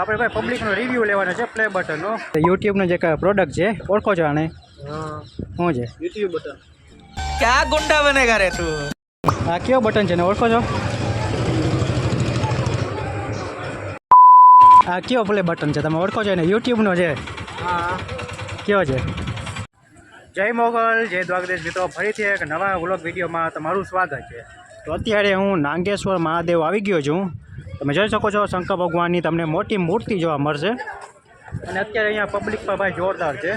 આપણે ભાઈ પબ્લિકનો રિવ્યૂ લેવાનો છે પ્લે બટનનો. યુટ્યુબનો જે પ્રોડક્ટ છે ઓળખો છો આને? શું છે? YouTube button. ક્યાં ગુંડા બનેગા રે તું? આ કયો બટન છે ને ઓળખો છો? આ કયો પ્લે બટન છે તમે ઓળખો છો ને? યુટ્યુબનો છે. હા. કયો છે? જય મોગલ, જય દ્વારકાધીશ મિત્રો, ફરીથી એક નવા વ્લોગ વિડીયોમાં તમારું સ્વાગત છે. તો અત્યારે હું નાગેશ્વર મહાદેવ આવી ગયો છું. તમે જોઈ શકો છો શંકર ભગવાનની તમને મોટી મૂર્તિ જોવા મળશે. અને અત્યારે અહીંયા પબ્લિક પર ભાઈ જોરદાર છે.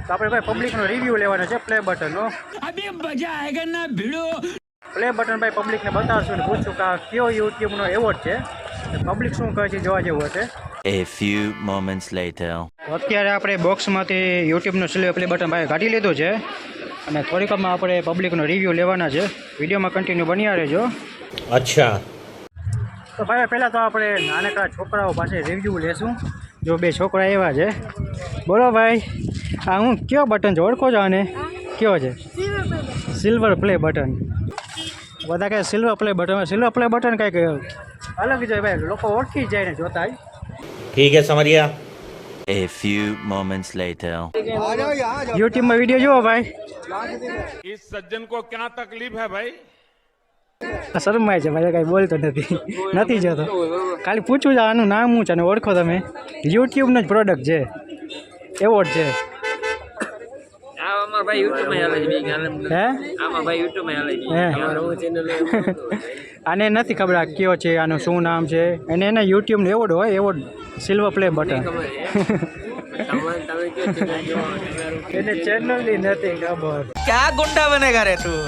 તો આપણે ભાઈ પબ્લિકનો રિવ્યૂ લેવાનો છે પ્લે બટનનો. પ્લે બટન ભાઈ પબ્લિકને બતાવશું અને પૂછશું કે આ કયો યુટ્યુબનો એવોર્ડ છે. પબ્લિક શું કહે છે જોવા જેવું હશે. A few moments later. અત્યારે આપણે બોક્સમાંથી યુટ્યુબનું સિલ્વર પ્લે બટન ભાઈ કાઢી લીધું છે અને થોડીક વારમાં આપણે પબ્લિકનો રિવ્યૂ લેવાના છે. વિડીયોમાં કન્ટિન્યુ બન્યા રહેજો. અચ્છા. તો ભાઈ પહેલાં તો આપણે નાનકડા છોકરાઓ પાસે રિવ્યૂ લેશું. જો બે છોકરા એવા છે. બોલો ભાઈ, આ હું કયો બટન છે ઓળખો છો આને? કયો છે? Silver play button. બધા કહે silver play button. Silver play button કંઈક અલગ છે ભાઈ, લોકો ઓળખી જાય ને જોતા. ठीक है समझ गया. A few moments later. યુટ્યુબમાં વિડીયો જુઓ ભાઈ. इस सज्जन को क्या तकलीफ है भाई? શરમાય છે ભાઈ, કાંઈ બોલતો નથી જોતો. ખાલી પૂછવું છે આનું નામ શું છે અને ઓળખો તમે? યુટ્યુબનો જ પ્રોડક્ટ છે, એવોર્ડ છે. આને નથી ખબર આ કયો છે, આનું શું નામ છે. એને એના યુટ્યુબનો એવોર્ડ હોય, એવોર્ડ સિલ્વર પ્લે બટન. એને ચેનલની નથી ખબર. ક્યાં ગુંડા બનેગા રે તું?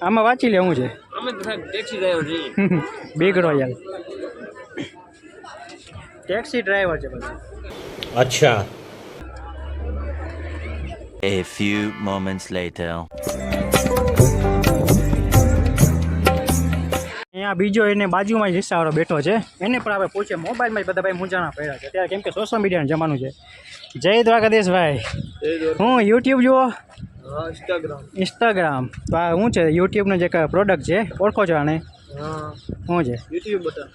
આમાં વાંચી લે શું છે. બિગ રોયલ ટેક્સી ડ્રાઈવર છે બધા. अच्छा. A few moments later. અહીંયા બીજો એને બાજુમાં જ રિક્ષાવાળો બેઠો છે. એને પણ આપણે પૂછે મોબાઈલમાં જ બધા ભાઈ મૂંઝાણા પડ્યા છે અત્યારે, કેમ કે સોશિયલ મીડિયાનું જમાનું છે. જય દ્વારકાધીશ ભાઈ. હું યુટ્યુબ જુઓ? ઇન્સ્ટાગ્રામ. તો આ શું છે યુટ્યુબનો જે પ્રોડક્ટ છે ઓળખો છો આને? શું છે? YouTube button.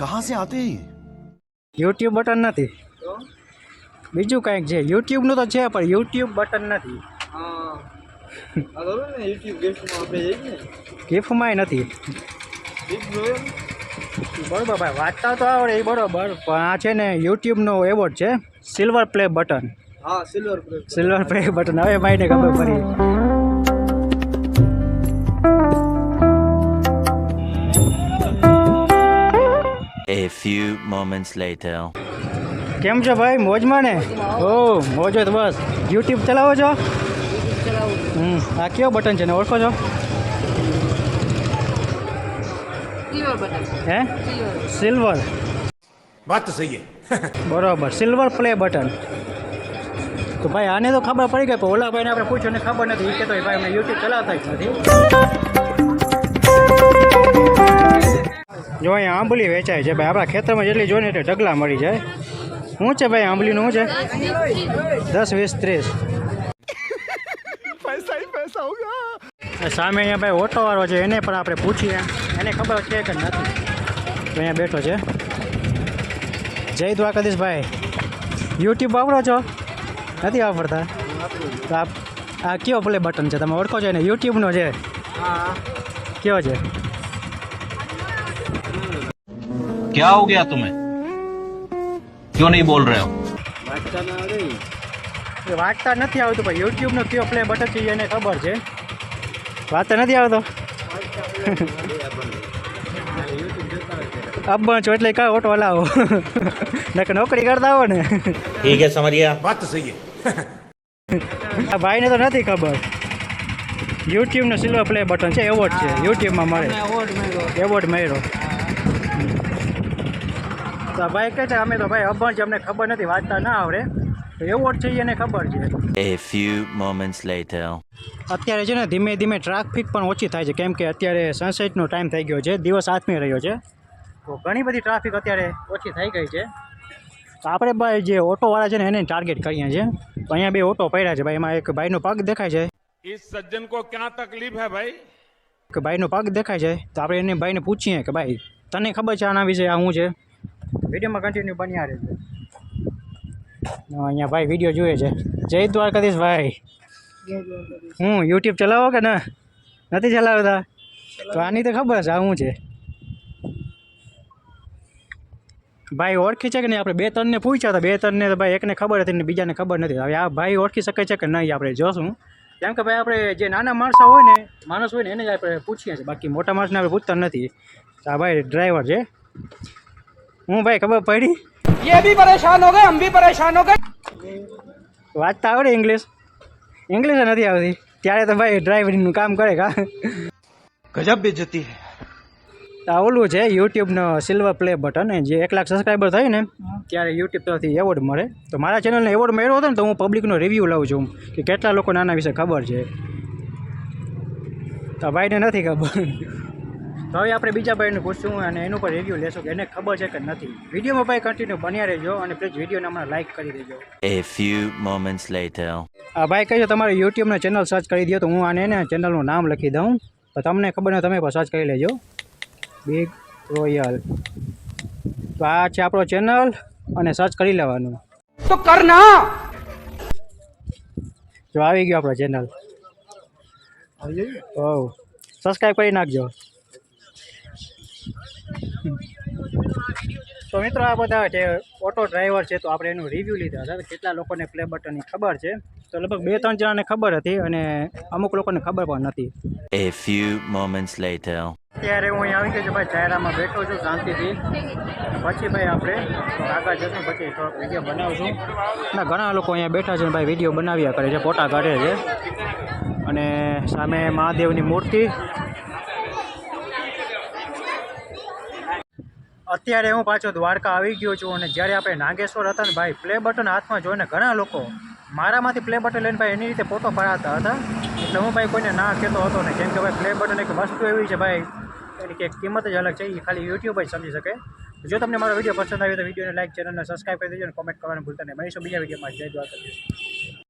कहाँ से आते हैं? યુટ્યુબ બટન નથી, બીજું કંઈક છે. યુટ્યુબનું તો છે પણ યુટ્યુબ બટન નથી. ગિફ્ટમાંય નથી. બરોબર ભાઈ, વાંચતા તો આવડે એ બરોબર, પણ આ છે ને યુટ્યુબનો એવોર્ડ છે સિલ્વર પ્લે બટન. હા, સિલ્વર પ્લે બટન. હવે ભાઈને ખબર પડી. A few moments later. કેમ છો ભાઈ, મોજમાં ને? ઓ મોજો તો બસ. યુટ્યુબ ચલાવો છો? આ કયો બટન છે ને ઓળખો છો? હે? સિલ્વર. बात तो सही है. બરોબર, સિલ્વર પ્લે બટન. તો ભાઈ આને તો ખબર પડી ગઈ, પણ ઓલા ભાઈને આપણે પૂછ્યું ને ખબર નથી. એ કહેતો ભાઈ અમને યુટ્યુબ ચલાવતા જ નથી. જો અહીંયા આંબલી વેચાય છે ભાઈ. આપણા ખેતરમાં જેટલી જોઈએ ને એટલે ઢગલા મળી જાય. શું છે ભાઈ આંબલીનું? શું છે? 10, 20, 30. पैसा ही पैसा होगा. સામે અહીંયા ભાઈ ઓટોવાળો છે, એને પણ આપણે પૂછીએ, એને ખબર છે કે નથી. તો અહીંયા બેઠો છે. જય દ્વારકાધીશ ભાઈ. યુટ્યુબ વાપરો છો? નથી વાપરતા? તો આ કયો પ્લે બટન છે તમે ઓળખો છો એને? યુટ્યુબનો છે. કયો છે? क्या हो गया तुम्हें? क्यों नहीं बोल रहे हो? વાંચતા નથી આવતું પણ યુટ્યુબનો કયો પ્લે બટન છે એને ખબર છે. વાંચતા નથી આવતો. અબ્બા છો એટલે કાં ઓટો હલાવો. નોકરી કરતા હો ને. ठीक है समझ गया. बात तो सही है. આ ભાઈને તો નથી ખબર. યુટ્યુબનો સિલ્વર પ્લે બટન છે, એવોર્ડ છે યુટ્યુબમાં મળે. એવોર્ડ મળ્યો. તો ભાઈ કહે છે અમે તો ભાઈ અભણ છે, અમને ખબર નથી, વાંચતા ના આવડે. તો એવોર્ડ છે એને ખબર છે. A few moments later. અત્યારે છે ને ધીમે ધીમે ટ્રાફિક પણ ઓછી થાય છે, કેમ કે અત્યારે સનસેટનો ટાઈમ થઈ ગયો છે, દિવસ આથમી રહ્યો છે. તો ઘણી બધી ટ્રાફિક અત્યારે ઓછી થઈ ગઈ છે. તો આપણે ભાઈ જે ઓટોવાળા છે ને એને ટાર્ગેટ કરીએ છીએ. તો અહીંયા બે ઓટો પડ્યા છે ભાઈ. એમાં એક ભાઈનો પગ દેખાય છે. इस सज्जन को क्या तकलीफ है भाई? કે ભાઈનો પગ દેખાય છે. તો આપણે એને ભાઈને પૂછીએ કે ભાઈ તને ખબર છે આના વિશે આ શું છે? વિડીયોમાં કન્ટિન્યુ બન્યા રહેજો. અહીંયા ભાઈ વિડીયો જોઈએ છે. જય દ્વારકાધીશ ભાઈ. હું યુટ્યુબ ચલાવો કે ના નથી ચલાવતા? તો આની તો ખબર છે આ શું છે. ભાઈ ઓળખી છે કે નહીં? આપણે 2-3 ને પૂછ્યા હતા. 2-3 ને તો ભાઈ એકને ખબર હતી ને બીજાને ખબર નથી. હવે આ ભાઈ ઓળખી શકે છે કે નહીં આપણે જોશું. કેમ કે ભાઈ આપણે જે નાના માણસ હોય ને એને જ આપણે પૂછીએ છીએ. બાકી મોટા માણસને આપણે પૂછતા નથી. તો આ ભાઈ ડ્રાઈવર છે. હું ભાઈ ખબર પડી? ये भी परेशान हो गए, हम भी परेशान हो गए. વાંચતા આવડે ઇંગ્લિશ? ઇંગ્લિશ નથી આવતી ત્યારે તો ભાઈ ડ્રાઈવરિંગનું કામ કરે કા. गजब बेइज्जती है. તો આ ઓલું છે યુટ્યુબનો સિલ્વર પ્લે બટન. જે 1 લાખ સબસ્ક્રાઈબર થાય ને ત્યારે યુટ્યુબ તરફથી એવોર્ડ મળે. તો મારા ચેનલને એવોર્ડ મળ્યો હતો ને તો હું પબ્લિકનો રિવ્યૂ લઉં છું કે કેટલા લોકોને આના વિશે ખબર છે. તો ભાઈને નથી ખબર. તો હવે આપણે બીજા ભાઈને પૂછશું અને એનું પર રિવ્યૂ લેશું કે એને ખબર છે કે નથી. વિડીયોમાં ભાઈ કન્ટિન્યુ બન્યા રહેજો અને પ્લીઝ વિડીયોને હમણાં લાઇક કરી દેજો. A few moments later. આ ભાઈ કહે છે તમારે યુટ્યુબના ચેનલ સર્ચ કરી દો. તો હું આને એને ચેનલનું નામ લખી દઉં. તો તમને ખબર ને તમે પણ સર્ચ કરી લેજો. Big royal. તો આ છે આપણો ચેનલ અને સર્ચ કરી લેવાનું. तो करना. જો આવી ગયો આપણો ચેનલ. ઓહ સબસ્ક્રાઈબ કરી નાખજો. તો મિત્રો આ બધા જે ઓટો ડ્રાઈવર છે તો આપણે એનું રિવ્યૂ લીધા હતા. કેટલા લોકોને પ્લે બટનની ખબર છે? તો લગભગ 2-3 જણાને ખબર હતી અને અમુક લોકોને ખબર પણ નથી. A few moments later. અત્યારે હું અહીં આવી ગયો છું ભાઈ ચાયરામાં બેઠો છું શાંતિથી. પછી ભાઈ આપણે આગળ જશું પછી થોડોક વિડીયો બનાવશું. ના ઘણા લોકો અહીંયા બેઠા છે ને ભાઈ વિડીયો બનાવ્યા કરે છે, ફોટા કાઢે છે. અને સામે મહાદેવની મૂર્તિ. અત્યારે હું પાછો દ્વારકા આવી ગયો છું અને જ્યારે આપણે નાગેશ્વર હતા ને ભાઈ પ્લે બટન હાથમાં જોઈને ઘણા લોકો મારામાંથી પ્લે બટન લઈને ભાઈ એની રીતે ફોટો પડાવતા હતા. એટલે હું ભાઈ કોઈને ના કહેતો હતો ને. કેમ કે ભાઈ પ્લે બટન એક વસ્તુ એવી છે ભાઈ એની કંઈક કિંમત જ અલગ છે. એ ખાલી યુટ્યુબ જ સમજી શકે. જો તમને મારો વિડીયો પસંદ આવ્યો તો વિડીયોને લાઈક, ચેનલને સબસ્ક્રાઈબ કરી દેજો અને કોમેન્ટ કરવાનું ભૂલતા નહીં. મળીશું બીજા વિડીયોમાં. જય દ્વારકાધીશ.